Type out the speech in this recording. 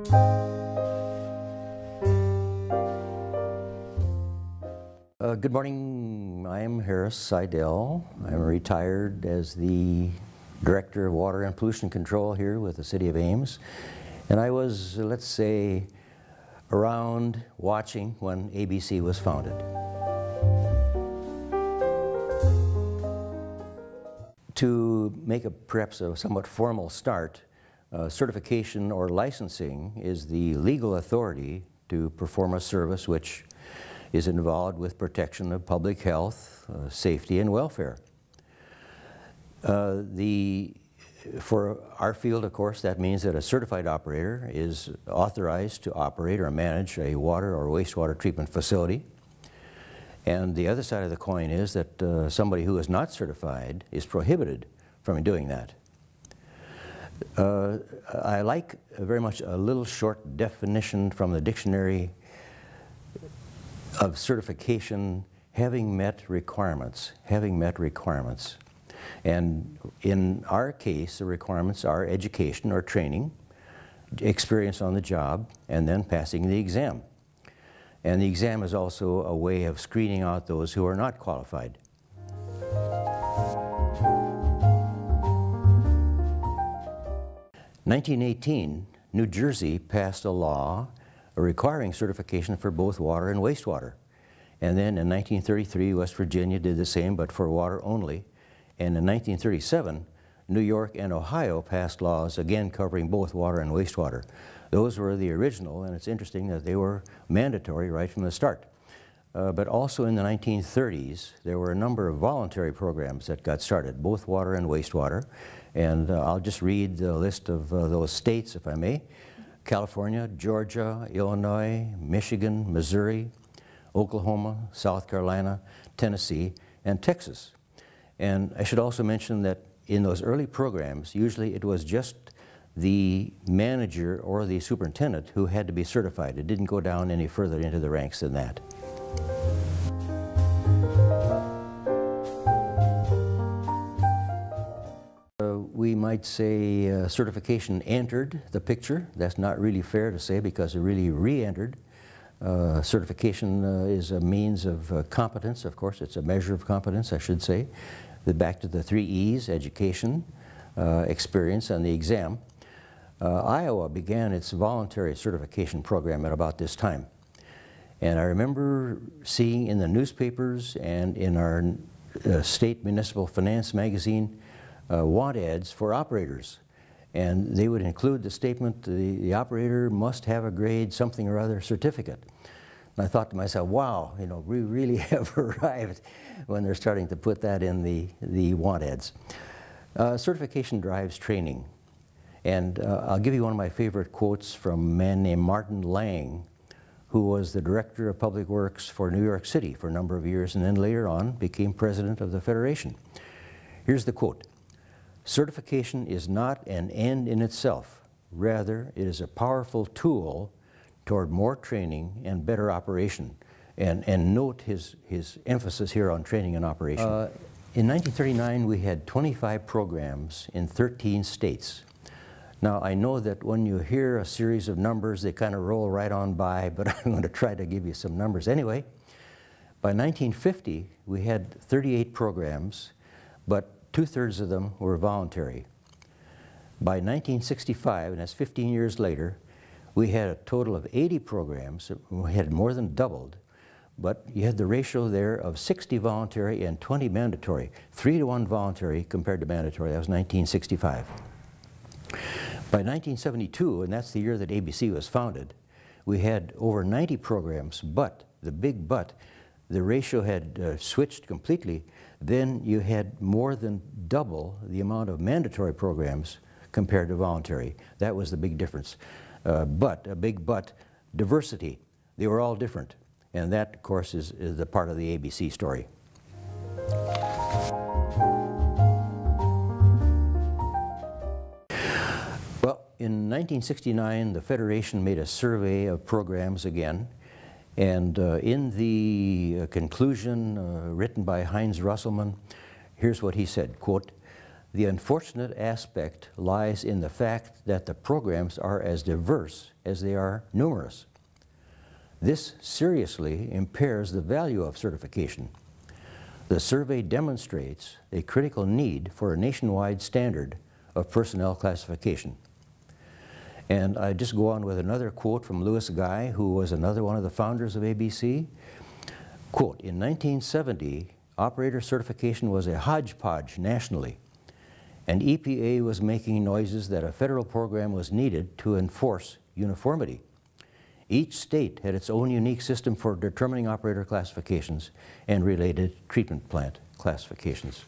Good morning. I'm Harris Seidel. I'm retired as the Director of Water and Pollution Control here with the City of Ames. And I was, let's say, around watching when ABC was founded. To make perhaps a somewhat formal start, certification or licensing is the legal authority to perform a service which is involved with protection of public health, safety, and welfare. For our field, of course, that means that a certified operator is authorized to operate or manage a water or wastewater treatment facility. And the other side of the coin is that somebody who is not certified is prohibited from doing that. I like very much a little short definition from the dictionary of certification: having met requirements, having met requirements. And in our case, the requirements are education or training, experience on the job, and then passing the exam. And the exam is also a way of screening out those who are not qualified. In 1918, New Jersey passed a law requiring certification for both water and wastewater. And then in 1933, West Virginia did the same, but for water only. And in 1937, New York and Ohio passed laws again covering both water and wastewater. Those were the original, and it's interesting that they were mandatory right from the start. But also in the 1930s, there were a number of voluntary programs that got started, both water and wastewater. And I'll just read the list of those states, if I may. California, Georgia, Illinois, Michigan, Missouri, Oklahoma, South Carolina, Tennessee, and Texas. And I should also mention that in those early programs, usually it was just the manager or the superintendent who had to be certified. It didn't go down any further into the ranks than that. We might say certification entered the picture. That's not really fair to say because it really re-entered. Certification is a means of competence. Of course, it's a measure of competence, I should say. Back to the 3 E's: education, experience, and the exam. Iowa began its voluntary certification program at about this time. And I remember seeing in the newspapers and in our state municipal finance magazine want ads for operators. And they would include the statement, the operator must have a grade something or other certificate. And I thought to myself, wow, you know, we really have arrived when they're starting to put that in the want ads. Certification drives training. And I'll give you one of my favorite quotes from a man named Martin Lang, who was the Director of Public Works for New York City for a number of years and then later on became President of the Federation. Here's the quote: "Certification is not an end in itself. Rather, it is a powerful tool toward more training and better operation." And note his emphasis here on training and operation. In 1939, we had 25 programs in 13 states. Now, I know that when you hear a series of numbers, they kind of roll right on by, but I'm going to try to give you some numbers. Anyway, by 1950, we had 38 programs, but 2/3 of them were voluntary. By 1965, and that's 15 years later, we had a total of 80 programs. We had more than doubled, but you had the ratio there of 60 voluntary and 20 mandatory, 3-to-1 voluntary compared to mandatory. That was 1965. By 1972, and that's the year that ABC was founded, we had over 90 programs, but, the big but, the ratio had switched completely. Then you had more than double the amount of mandatory programs compared to voluntary. That was the big difference. But, a big but, diversity. They were all different. And that, of course, is the part of the ABC story. Well, in 1969, the Federation made a survey of programs again. And in the conclusion written by Heinz Russelman, here's what he said, quote, The unfortunate aspect lies in the fact that the programs are as diverse as they are numerous. This seriously impairs the value of certification. The survey demonstrates a critical need for a nationwide standard of personnel classification. And I just go on with another quote from Louis Guy, who was another one of the founders of ABC. Quote, "In 1970, operator certification was a hodgepodge nationally, and EPA was making noises that a federal program was needed to enforce uniformity. Each state had its own unique system for determining operator classifications and related treatment plant classifications."